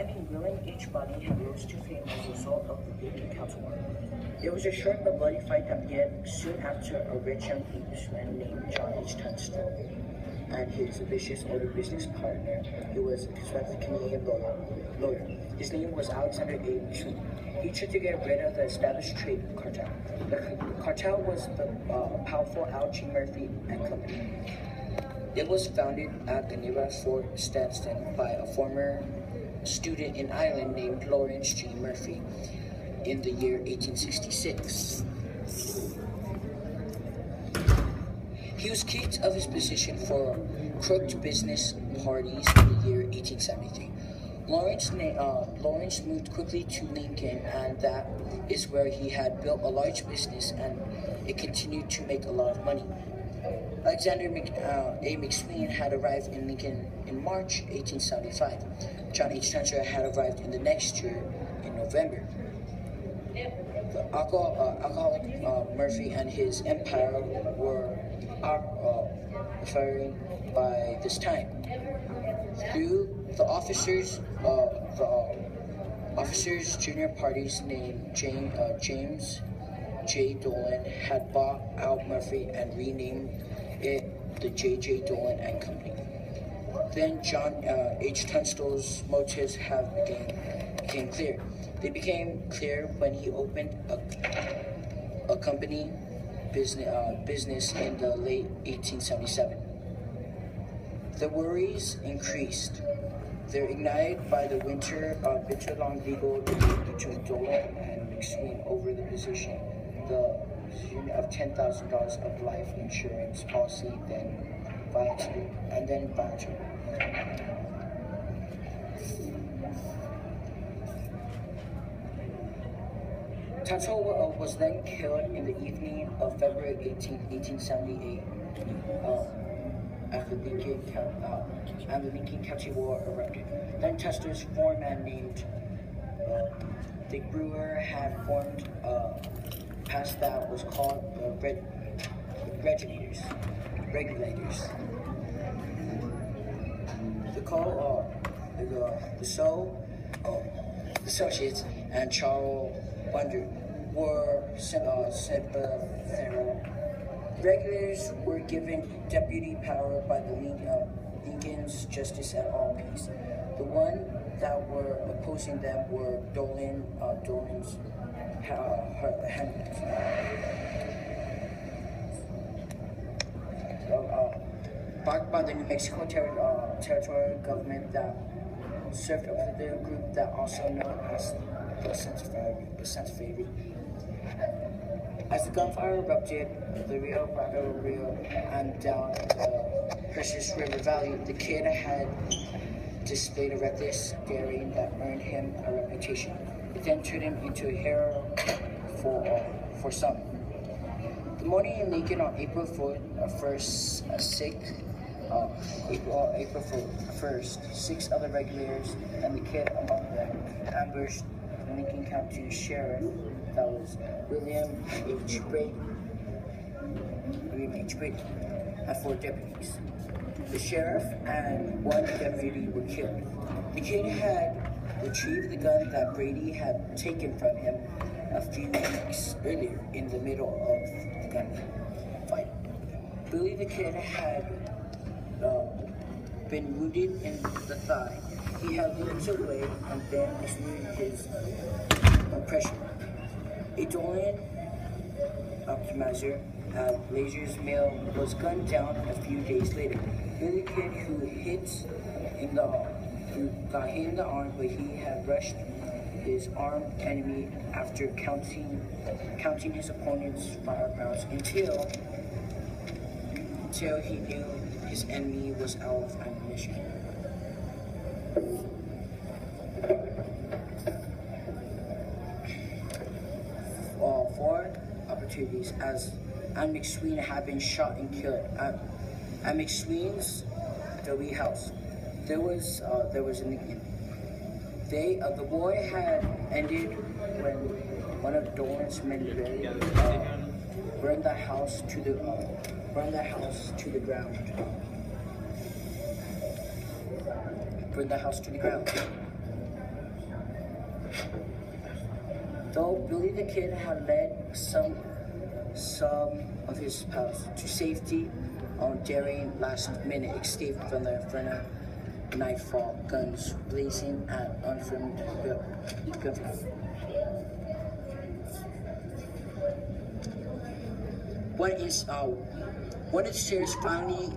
man named William H. Bonney had rose to fame as a result of the Lincoln Council War. There was a short but bloody fight that began soon after a rich young Englishman named John H. Tunstall and his vicious older business partner, who was a Canadian lawyer. His name was Alexander A. McSween. He tried to get rid of the established trade cartel. The cartel was the powerful Al G. Murphy and Company. It was founded at the nearby Fort Stanston by a former student in Ireland named Lawrence G. Murphy in the year 1866. He was kicked of his position for crooked business parties in the year 1873. Lawrence moved quickly to Lincoln, and that is where he had built a large business, and it continued to make a lot of money. Alexander A. McSween had arrived in Lincoln in March 1875. John H. Tunstall had arrived in the next year in November. The alcoholic Murphy and his empire were firing by this time. Through the officers' junior parties named James J. Dolan had bought out Murphy and renamed it the J. Dolan and Company. Then John H. Tunstall's motives became clear. They became clear when he opened a company business in the late 1877. The worries increased. They're ignited by the winter-long legal debate between Dolan and McSween over the position of $10,000 of life insurance policy, then voluntary. Tunstall was then killed in the evening of February 18, 1878, after the Lincoln County War erupted. Then Tunstall's foreman named Dick Brewer had formed a pass that was called the regulators. The associates and Charles Bunder were sympathetic. Regulators were given deputy power by the Lincoln's justice at all peace. The one that were opposing them were Dolan's backed by the New Mexico territorial government that served a political group that also known as the Santa Fe. As the gunfire erupted, the Rio Bravo and down the Precious River Valley, the kid had displayed a reckless daring that earned him a reputation. It then turned him into a hero for some. The morning in Lincoln on April 1st, six other regulators and the kid among them ambushed the Lincoln County Sheriff, that was William H. Brady, and 4 deputies. The sheriff and 1 deputy were killed. The kid had retrieved the gun that Brady had taken from him a few weeks earlier in the middle of the gunfight. Billy the Kid had been wounded in the thigh. He had looked away and then resumed his oppression. A Dolan optimizer at Lazer's Mill was gunned down a few days later. Billy the Kid, who got hit in the arm, but he had rushed his armed enemy after counting his opponent's firearms until he knew his enemy was out of ammunition. Four opportunities and McSween had been shot and killed at McSween's adobe house. There was an Indian. The war had ended when one of Dolan's men burned the house to the ground. Though Billy the Kid had led some of his pals to safety on daring last-minute escape from the inferno, nightfall, guns blazing at unfilmed gunfire. When the sheriff finally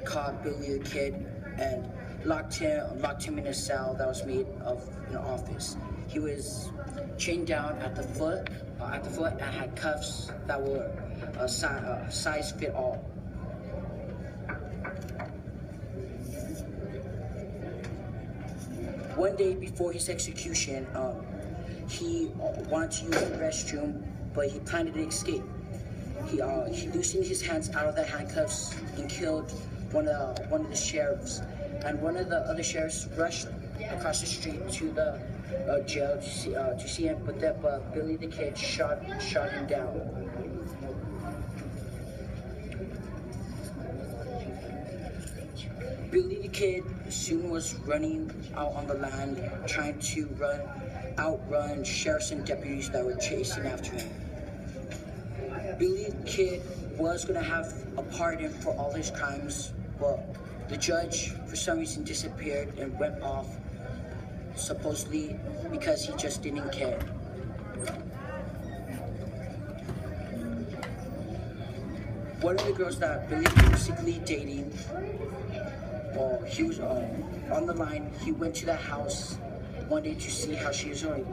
caught Billy the Kid and locked him in a cell that was made of an office. He was chained down at the foot and had cuffs that were size fit all. One day before his execution, he wanted to use the restroom, but he planned to escape. He loosened his hands out of the handcuffs and killed one of the sheriffs. And one of the other sheriffs rushed across the street to the jail to see him, but Billy the Kid shot him down. Billy the Kid soon was running out on the land, trying to outrun sheriffs and deputies that were chasing after him. Billy the Kid was going to have a pardon for all his crimes, but the judge, for some reason, disappeared and went off, supposedly because he just didn't care. One of the girls that Billy was basically dating, he was on the line. He went to the house one day to see how she was doing,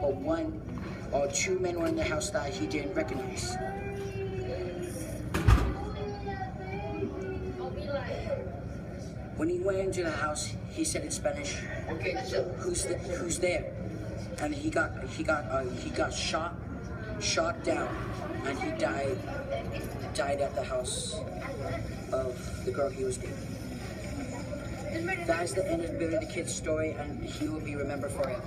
but two men were in the house that he didn't recognize. When he went into the house, he said in Spanish, "Who's there?" And he got shot down, and he died at the house of the girl he was dating. That is the end of Billy the Kid's story, and he will be remembered forever.